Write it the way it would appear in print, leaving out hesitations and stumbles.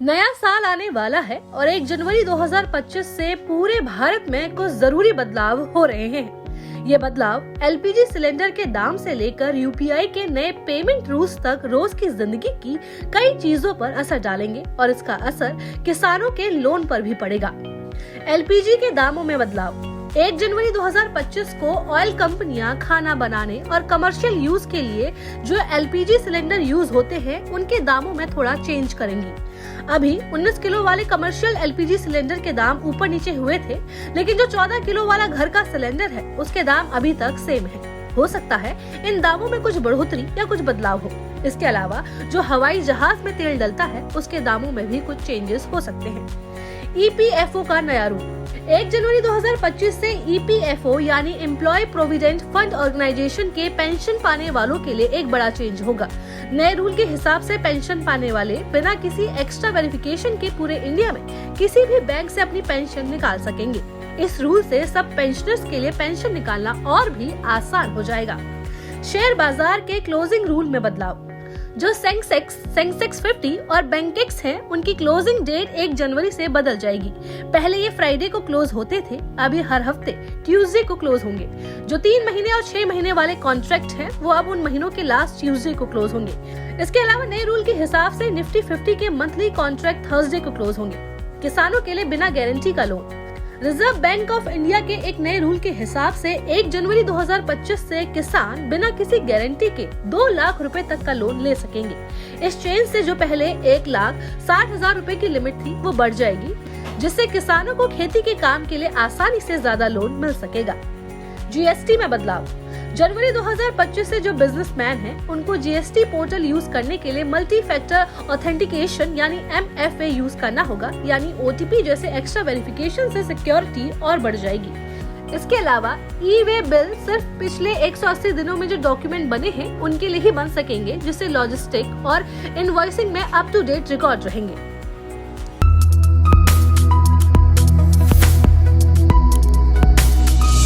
नया साल आने वाला है और 1 जनवरी 2025 से पूरे भारत में कुछ जरूरी बदलाव हो रहे हैं। ये बदलाव एलपीजी सिलेंडर के दाम से लेकर यूपीआई के नए पेमेंट रूल्स तक रोज की जिंदगी की कई चीजों पर असर डालेंगे और इसका असर किसानों के लोन पर भी पड़ेगा। एलपीजी के दामों में बदलाव 1 जनवरी 2025 को ऑयल कंपनियां खाना बनाने और कमर्शियल यूज के लिए जो एलपीजी सिलेंडर यूज होते हैं उनके दामों में थोड़ा चेंज करेंगी। अभी 19 किलो वाले कमर्शियल एलपीजी सिलेंडर के दाम ऊपर नीचे हुए थे, लेकिन जो 14 किलो वाला घर का सिलेंडर है उसके दाम अभी तक सेम है। हो सकता है इन दामों में कुछ बढ़ोतरी या कुछ बदलाव हो। इसके अलावा जो हवाई जहाज में तेल डलता है उसके दामों में भी कुछ चेंजेस हो सकते हैं। ईपीएफओ का नया रूल 1 जनवरी 2025 से ईपीएफओ यानी एम्प्लॉय प्रोविडेंट फंड ऑर्गेनाइजेशन के पेंशन पाने वालों के लिए एक बड़ा चेंज होगा। नए रूल के हिसाब से पेंशन पाने वाले बिना किसी एक्स्ट्रा वेरिफिकेशन के पूरे इंडिया में किसी भी बैंक से अपनी पेंशन निकाल सकेंगे। इस रूल से सब पेंशनर्स के लिए पेंशन निकालना और भी आसान हो जाएगा। शेयर बाजार के क्लोजिंग रूल में बदलाव जो सेंसेक्स 50 और बैंकेक्स हैं, उनकी क्लोजिंग डेट 1 जनवरी से बदल जाएगी। पहले ये फ्राइडे को क्लोज होते थे, अभी हर हफ्ते ट्यूसडे को क्लोज होंगे। जो 3 महीने और 6 महीने वाले कॉन्ट्रैक्ट हैं, वो अब उन महीनों के लास्ट ट्यूसडे को क्लोज होंगे। इसके अलावा नए रूल के हिसाब से निफ्टी 50 के मंथली कॉन्ट्रैक्ट थर्सडे को क्लोज होंगे। किसानों के लिए बिना गारंटी का loan reserve bank of India के एक नए रूल के हिसाब से 1 जनवरी 2025 से किसान बिना किसी गारंटी के 2 लाख रुपए तक का लोन ले सकेंगे। इस चेंज से जो पहले 1,60,000 रुपए की लिमिट थी वो बढ़ जाएगी, जिससे किसानों को खेती के काम के लिए आसानी से ज्यादा लोन मिल सकेगा। जीएसटी में बदलाव जनवरी 2025 से जो बिजनेसमैन हैं, उनको जीएसटी पोर्टल यूज करने के लिए मल्टी फैक्टर ऑथेंटिकेशन यानी MFA यूज करना होगा, यानी OTP जैसे एक्स्ट्रा वेरिफिकेशन से सिक्योरिटी और बढ़ जाएगी। इसके अलावा ई-वे बिल सिर्फ पिछले 180 दिनों में जो डॉक्यूमेंट बने हैं उनके लिए ही बन सकेंगे, जिससे लॉजिस्टिक और इनवॉइसिंग में अप टू डेट रिकॉर्ड रहेंगे।